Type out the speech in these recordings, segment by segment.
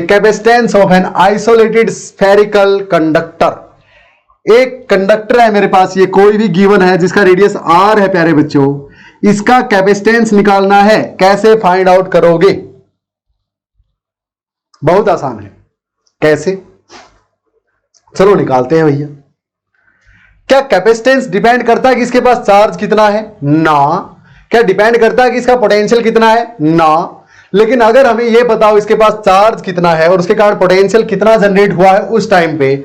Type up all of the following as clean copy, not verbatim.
Capacitance of an isolated spherical conductor. एक conductor है मेरे पास, ये कोई भी गिवन है जिसका रेडियस r है प्यारे बच्चों, इसका कैपेसिटेंस निकालना है। कैसे फाइंड आउट करोगे? बहुत आसान है। कैसे? चलो निकालते हैं भैया। क्या कैपेसिटेंस डिपेंड करता है कि इसके पास चार्ज कितना है? ना। क्या डिपेंड करता है कि इसका पोटेंशियल कितना है? ना। लेकिन अगर हमें यह बताओ इसके पास चार्ज कितना है और उसके कारण पोटेंशियल कितना जनरेट हुआ है उस टाइम पे,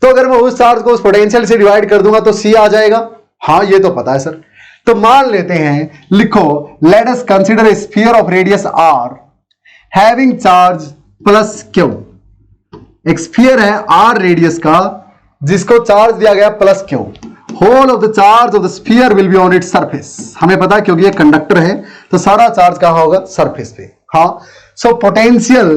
तो अगर मैं उस चार्ज को उस पोटेंशियल से डिवाइड कर दूंगा तो C आ जाएगा। हाँ ये तो पता है सर। तो मान लेते हैं, लिखो, let us consider a sphere of radius r having charge plus Q। एक स्फीयर है r रेडियस का जिसको चार्ज दिया गया plus Q। Whole of the charge of the sphere will be on its surface. हमें पता है क्योंकि ये कंडक्टर है तो सारा चार्ज कहां होगा? सरफेस पे। हाँ, so potential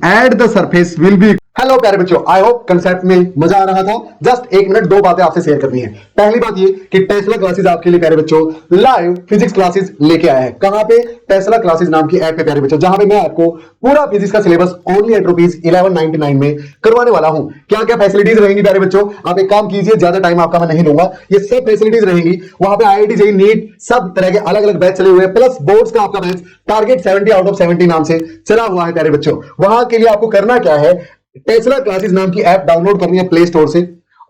at the surface will be. Hello प्यारे बच्चों, आई होप कंसेप्ट में मजा आ रहा था। जस्ट एक मिनट दो बातें आपसे शेयर करनी है। पहली बात ये कि टेस्ला क्लासेस आपके लिए प्यारे बच्चों लाइव फिजिक्स क्लासेस लेके आए हैं। कहां पे? टेस्ला क्लासेस नाम की ऐप पे प्यारे बच्चों, जहां पे मैं आपको पूरा फिजिक्स का सिलेबस ओनली एट ₹1199 में करवाने वाला हूं। क्या क्या फैसिलिटीज रहेंगी प्यारे बच्चों? आप एक काम कीजिए, ज्यादा टाइम आपका मैं नहीं लूंगा, ये सब फैसिलिटीज रहेंगी। वहां पे IIT JEE नीट सब तरह के अलग अलग बैच चले हुए हैं, प्लस बोर्ड्स का आपका बैच टारगेट 70 आउट ऑफ 70 नाम से चला हुआ है प्यारे बच्चों। वहां के लिए आपको करना क्या है? टेस्ला क्लासेस नाम की ऐप डाउनलोड करनी है प्ले स्टोर से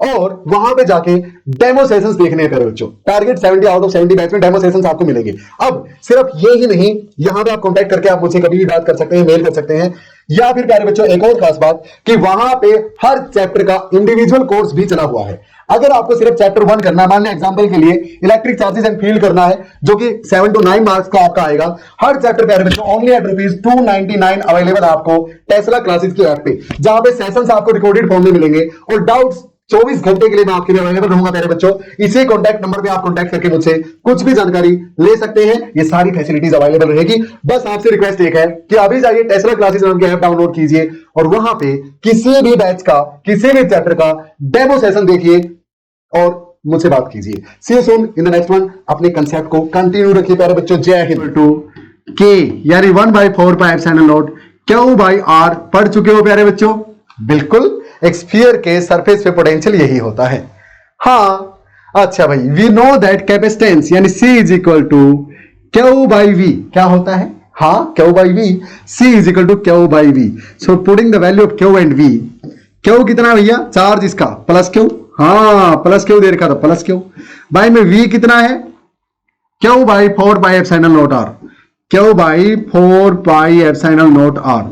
और वहां पे जाके डेमो सेशंस देखने हैं प्यारे बच्चों। टारगेट 70 आउट ऑफ 70 बैच में डेमो सेशंस आपको मिलेंगे। अब सिर्फ ये ही नहीं, यहां पे आप कांटेक्ट करके आप मुझसे कभी भी बात कर सकते हैं, मेल कर सकते हैं, या फिर प्यारे बच्चों एक और खास बात कि वहां पे हर चैप्टर का इंडिविजुअल कोर्स भी चला हुआ है। अगर आपको सिर्फ चैप्टर 1 करना है, मान लें एग्जांपल के लिए इलेक्ट्रिक चार्जेस एंड फील्ड करना है, जो कि 7 to 9 मार्क्स का आपका आएगा, हर चैप्टर प्यारे बच्चों ओनली एट ₹299 अवेलेबल आपको टेस्ला क्लासेस की ऐप पे, जहां पे सेशंस आपको रिकॉर्डेड फॉर्म में मिलेंगे और डाउट्स 24 घंटे के लिए मैं आपके लिए अवेलेबल रहूंगा प्यारे बच्चों। इसी कॉन्टैक्ट नंबर पे आप कॉन्टैक्ट करके मुझसे कुछ भी जानकारी ले सकते हैं। ये सारी फैसिलिटीज अवेलेबल रहेगी। बस आपसे रिक्वेस्ट एक है कि अभी जाइए टेस्ला क्लासेस नाम की ऐप डाउनलोड कीजिए और वहां पे किसी भी बैच का, किसी भी चैप्टर का डेमो सेशन देखिए और मुझसे बात कीजिए। See you soon in the next one. अपने कंसेप्ट को कंटिन्यू रखिए प्यारे बच्चों। जय हिंद। टू के यानी 1/4πε0 Q/r पढ़ चुके हो प्यारे बच्चों? बिल्कुल, एक स्फीयर के सरफेस पे पोटेंशियल यही होता है। हाँ अच्छा भाई, वी नो दैट कैपेसिटेंस यानी C is equal to Q/V। क्या होता है? हाँ, Q/V। C is equal to Q/V। So putting the value of Q and V। Q कितना भैया? चार्ज इसका प्लस Q। हाँ, प्लस Q दे रखा था, प्लस Q बाई में V कितना है? Q/4πε0r। Q/4πε0r।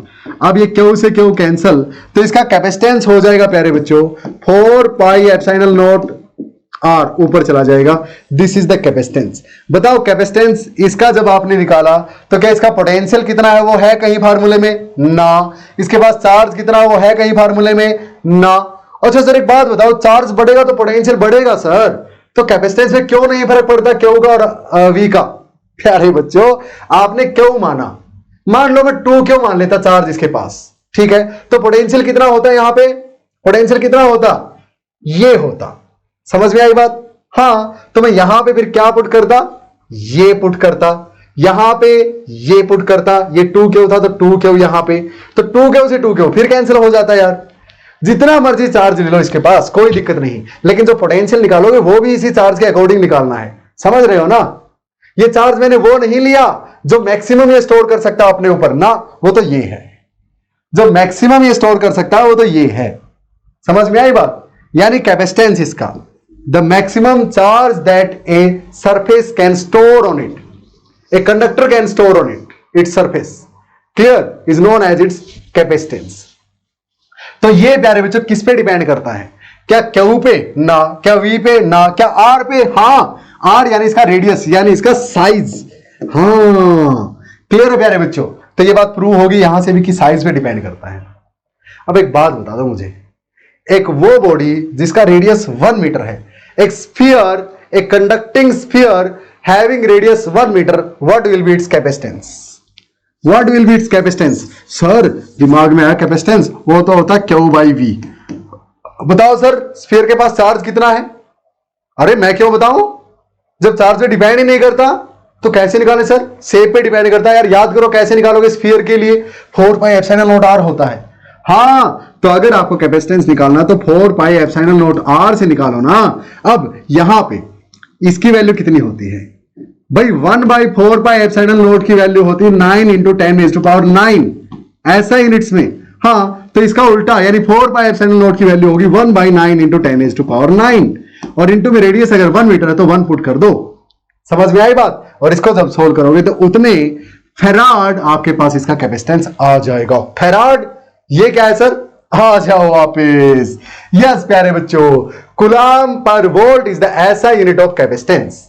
अब ये Q से Q कैंसल, तो इसका कैपेसिटेंस हो जाएगा प्यारे बच्चों 4πε0r, ऊपर चला जाएगा। This is the capacitance. बताओ कैपेसिटेंस इसका जब आपने निकाला तो क्या इसका पोटेंशियल कितना है? वो है कहीं फार्मूले में? ना। इसके पास चार्ज कितना है? वो है कहीं फार्मूले में? ना। अच्छा सर एक बात बताओ, चार्ज बढ़ेगा तो पोटेंशियल बढ़ेगा सर, तो कैपेसिटेंस में क्यों नहीं फर्क पड़ता Q का और V का? प्यारे बच्चों आपने क्यों माना, मान लो मैं 2 क्यों मान लेता चार्ज इसके पास, ठीक है, तो पोटेंशियल कितना होता है? यहां पे पोटेंशियल कितना होता? ये होता। समझ में आई बात? हाँ, तो मैं यहां पे फिर क्या पुट करता? ये पुट करता। यहां पे ये पुट करता। ये 2 क्यों था तो 2 क्यों यहां पे, तो 2 क्यों से 2 क्यों फिर कैंसिल हो जाता यार। जितना मर्जी चार्ज ले लो इसके पास, कोई दिक्कत नहीं, लेकिन जो पोटेंशियल निकालोगे वो भी इसी चार्ज के अकॉर्डिंग निकालना है। समझ रहे हो ना? ये चार्ज मैंने वो नहीं लिया जो मैक्सिमम ये स्टोर कर सकता अपने ऊपर ना, वो तो ये है जो मैक्सिमम ये स्टोर कर सकता है, वो तो ये है। समझ में आई बात? यानी कैपेसिटेंस इसका the maximum charge that a surface can store on it, a conductor can store on its surface, clear, is known as its capacitance. तो ये प्यारे बच्चों किस पे डिपेंड करता है? क्या Q पे? ना। क्या V पे? ना। क्या R पे? हाँ, R यानी इसका रेडियस यानी इसका साइज। हाँ क्लियर है प्यारे बच्चों? तो ये बात प्रूव होगी यहां से भी कि साइज पे डिपेंड करता है। अब एक बात बता दो मुझे, एक वो बॉडी जिसका रेडियस 1 मीटर है, एक स्फीयर, एक conducting sphere having radius 1 metre, what will be its capacitance? What will be its capacitance? Sir दिमाग में आया कैपेसिटेंस, वो तो होता है Q/V। बताओ सर स्फीयर के पास चार्ज कितना है? अरे मैं क्यों बताऊं, जब चार्ज पे डिपेंड ही नहीं करता तो कैसे निकाले सर? शेप पे डिपेंड करता है यार। याद करो कैसे निकालोगे स्फीयर के लिए? 4πε0r होता है। हाँ, तो अगर आपको कैपेसिटेंस निकालना तो 4 पाई एप्सिलॉन नॉट आर से निकालो ना। अब यहां पे इसकी वैल्यू कितनी होती है भाई, 1/4 पाई एप्सिलॉन नॉट की वैल्यू होती है 9 इंटू 10⁹ ऐसा यूनिट्स में। हाँ, तो इसका उल्टा यानी 4 पाई एप्सिलॉन नॉट की वैल्यू होगी 1/9 इंटू 10⁹, और इंटू में रेडियस अगर 1 मीटर है तो 1 पुट कर दो। समझ में आई बात? और इसको जब सोल्व करोगे तो उतने फेराड आपके पास इसका कैपेसिटेंस आ जाएगा। फेराड ये क्या है सर? आ जाओ वापस। यस प्यारे बच्चों, कूलम पर वोल्ट इज द ऐसा यूनिट ऑफ कैपेसिटेंस,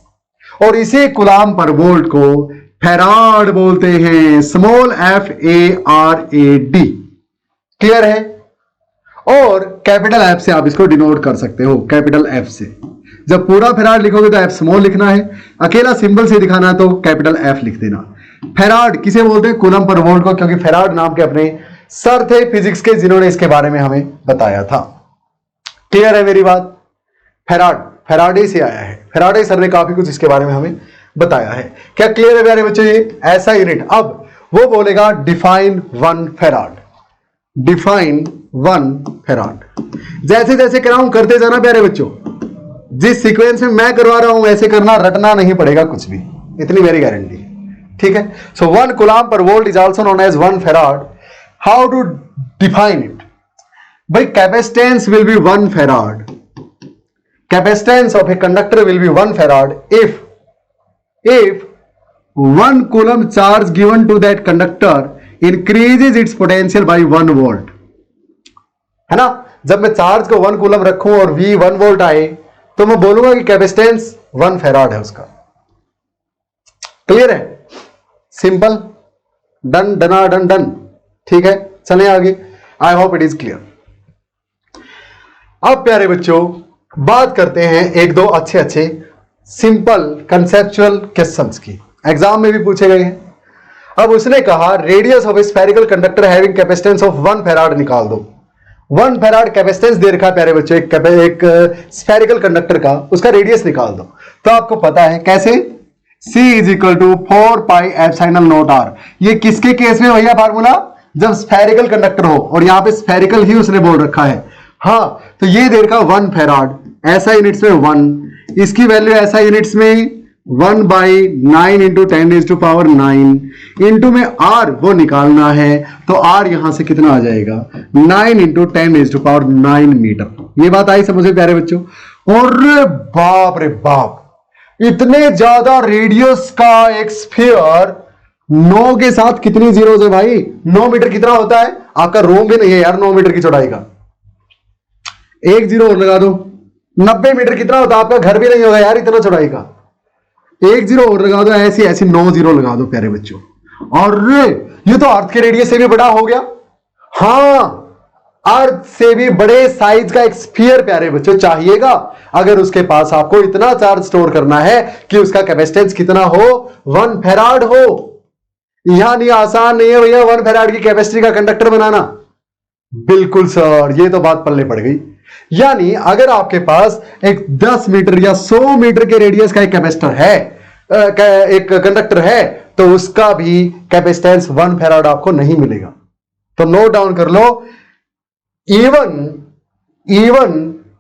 और इसी कूलम पर वोल्ट को फेराड बोलते हैं, स्मॉल FARAD। क्लियर है? और कैपिटल एफ से आप इसको डिनोट कर सकते हो, कैपिटल एफ से। जब पूरा फेराड लिखोगे तो एफ स्मॉल लिखना है, अकेला सिंबल से दिखाना है तो कैपिटल एफ लिख देना। फेराड किसे बोलते हैं? कूलम पर वोल्ट को, क्योंकि फेराड नाम के अपने सर थे फिजिक्स के जिन्होंने इसके बारे में हमें बताया था। क्लियर है मेरी बात? फेराडे से आया है, फेराडे सर ने काफी कुछ इसके बारे में हमें बताया है। क्या क्लियर है प्यारे बच्चों? ये ऐसा यूनिट। अब वो बोलेगा डिफाइन 1 फेराड, डिफाइन 1 फेराड। जैसे जैसे कराऊं करते जाना प्यारे बच्चों, जिस सीक्वेंस में मैं करवा रहा हूं ऐसे करना, रटना नहीं पड़ेगा कुछ भी, इतनी मेरी गारंटी है। ठीक है? सो 1 कूलम पर volt is also known as 1 farad. How to define it? भाई capacitance will be 1 farad, capacitance of a conductor will be 1 farad if 1 coulomb charge given to that conductor increases its potential by 1 volt। है ना? जब मैं charge को 1 coulomb रखूं और V 1 volt आए तो मैं बोलूंगा कि कैपेसिटेंस 1 फेराड है उसका। क्लियर है? सिंपल, डन डना डन डन। ठीक है, चलें आगे। I hope it is clear. अब प्यारे बच्चों बात करते हैं एक दो अच्छे सिंपल कंसेप्चुअल क्वेश्चंस की, एग्जाम में भी पूछे गए हैं। अब उसने कहा radius of a spherical conductor having capacitance of 1 farad निकाल दो। 1 फेराड कैपेसिटेंस दे रखा है प्यारे बच्चों एक स्फेरिकल कंडक्टर का, उसका रेडियस निकाल दो। तो आपको पता है कैसे? C is equal to 4 pi epsilon naught R। ये किसके केस में भैया फार्मूला? जब स्फेरिकल कंडक्टर हो, और यहां पे स्फेरिकल ही उसने बोल रखा है। हाँ, तो ये दे रखा 1 फेराड, ऐसा यूनिट्स में 1, इसकी वैल्यू ऐसा यूनिट्स में 1/9 इंटू 10⁹ इंटू में R वो निकालना है, तो R यहां से कितना आ जाएगा? 9 इंटू 10⁹ मीटर। ये बात आई समझे प्यारे बच्चों? और बाप रे बाप, इतने ज्यादा रेडियस का एक स्फीयर, 9 के साथ कितनी जीरोस है भाई? 9 मीटर कितना होता है? आपका रोम भी नहीं है यार 9 मीटर की चौड़ाई का। एक जीरो और लगा दो, 90 मीटर कितना होता है? आपका घर भी नहीं होगा यार इतना चौड़ाई का। एक जीरो और लगा दो, ऐसी ऐसी 9 जीरो लगा दो प्यारे बच्चों। और ये तो अर्थ के रेडियस से भी बड़ा हो गया। हाँ, अर्थ से भी बड़े साइज का एक स्फीयर प्यारे बच्चों चाहिएगा अगर उसके पास आपको इतना चार्ज स्टोर करना है कि उसका कैपेसिटेंस कितना हो? 1 फेराड हो। यहां नहीं, आसान नहीं है भैया 1 फेराड की कैपेसिटी का कंडक्टर बनाना। बिल्कुल सर, ये तो बात पल्ले पड़ गई। यानी अगर आपके पास एक 10 मीटर या 100 मीटर के रेडियस का एक कैपेसिटर है, एक कंडक्टर है, तो उसका भी कैपेसिटेंस 1 फेराड आपको नहीं मिलेगा। तो नोट डाउन कर लो, even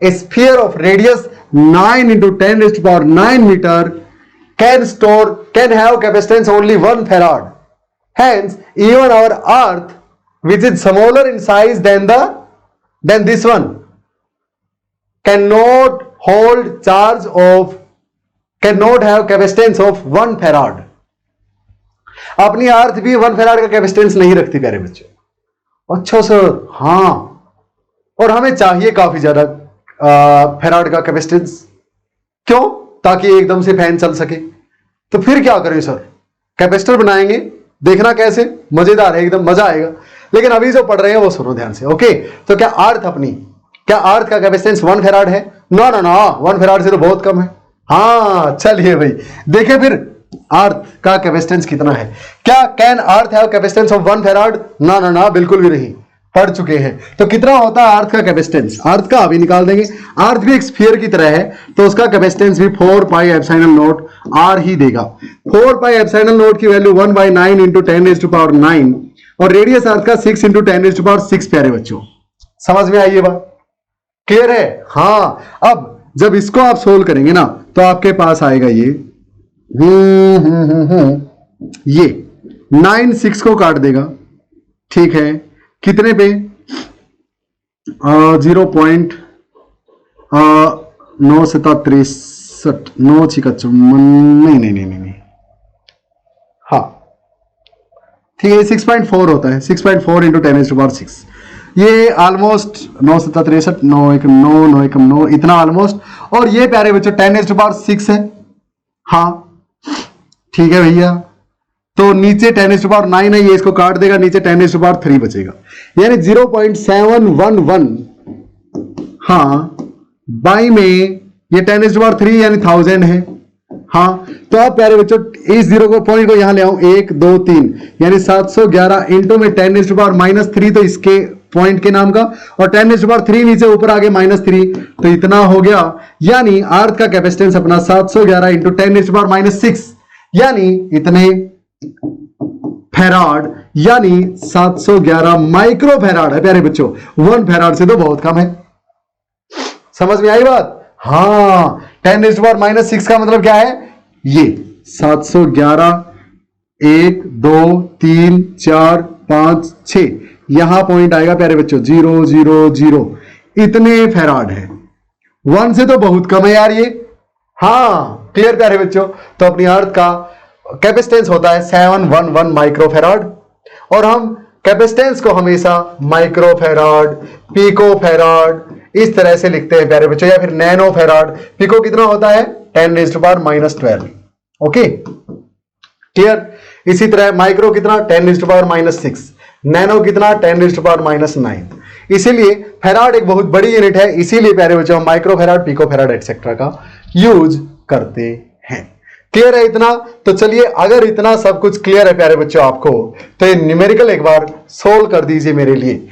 a sphere of radius 9 into 10⁹ meter can have capacitance only 1 farad. Hence, even our Earth, which is smaller in size than this one, cannot have capacitance of 1 farad. अपनी अर्थ भी 1 farad का capacitance नहीं रखती प्यारे बच्चों। अच्छा sir, हाँ, और हमें चाहिए काफी ज्यादा फेराड का कैपेसिटेंस। क्यों? ताकि एकदम से फैन चल सके। तो फिर क्या करें सर? कैपेसिटर बनाएंगे, देखना कैसे, मजेदार है एकदम, मजा आएगा। लेकिन अभी जो पढ़ रहे हैं वो सुनो ध्यान से, ओके? तो क्या अर्थ का कैपेसिटेंस 1 फेराड है? ना ना ना, 1 फेराड से तो बहुत कम है। हाँ, चलिए भाई देखिए फिर अर्थ का कैपेसिटेंस कितना है। क्या can earth have capacitance of 1 farad? ना ना ना, बिल्कुल भी नहीं। पढ़ चुके हैं। तो कितना होता है अर्थ का कैपेसिटेंस? अर्थ का अभी निकाल देंगे। अर्थ भी एक स्फीयर की तरह है, तो उसका कैपेसिटेंस भी 4 पाई एप्सिलॉन नॉट R ही देगा। 4 पाई एप्सिलॉन नॉट की वैल्यू 1/9 इंटू 10⁹ और रेडियस अर्थ का 6 × 10⁶ प्यारे बच्चों। समझ में आई ये बात? क्लियर है? हाँ। अब जब इसको आप सोल्व करेंगे ना तो आपके पास आएगा ये ये 9 6 को काट देगा, ठीक है, कितने पे? 0.9 9 छिका नहीं, हाँ ठीक है, 6.4 होता है, 6.4 × 10⁶। ये ऑलमोस्ट 9 7 63 9 1 9 9 1 9 इतना ऑलमोस्ट। और ये प्यारे बच्चों 10⁶ है। हाँ ठीक है भैया। तो नीचे 10⁹ है, ये इसको काट देगा, नीचे 10�3 बचेगा, यानी 0.711। हाँ बाई में ये 10⁻³ यानी 1000 है। हाँ तो अब प्यारे बच्चों इस पॉइंट को यहां ले आऊं, 1 2 3 यानी 711 इंटू में 10⁻³ तो इसके पॉइंट के नाम का, और 10⁻³ नीचे ऊपर आगे -3 तो इतना हो गया। यानी अर्थ का कैपेसिटेंस अपना 711 इंटू 10⁻⁻6 यानी इतने फेराड, यानी 711 माइक्रो फेराड है प्यारे बच्चों। 1 फेराड से तो बहुत कम है। समझ में आई बात? हाँ 10⁻⁻6 का मतलब क्या है? ये 711 1 2 3 4 5 6 यहां पॉइंट आएगा प्यारे बच्चों 0 0 0 इतने फेराड है। 1 से तो बहुत कम है यार ये। हाँ क्लियर प्यारे बच्चों? तो अपनी अर्थ का कैपेसिटेंस होता है 711 माइक्रोफेराड, और हम कैपेसिटेंस को हमेशा माइक्रोफेराड, पिकोफेराड इस तरह से लिखते हैं प्यारे बच्चों, या फिर नैनो फेराड। पिको कितना होता है? 10⁻⁻12। Okay clear? इसी तरह माइक्रो कितना? 10⁻⁻6। नैनो कितना? 10⁻⁻9। इसीलिए फेराड एक बहुत बड़ी यूनिट है, इसीलिए प्यारे बच्चों हम माइक्रोफेराड, पिकोफेराड एक्सेट्रा का यूज करते हैं। क्लियर है इतना? तो चलिए, अगर इतना सब कुछ क्लियर है प्यारे बच्चों आपको, तो ये न्यूमेरिकल एक बार सोल्व कर दीजिए मेरे लिए।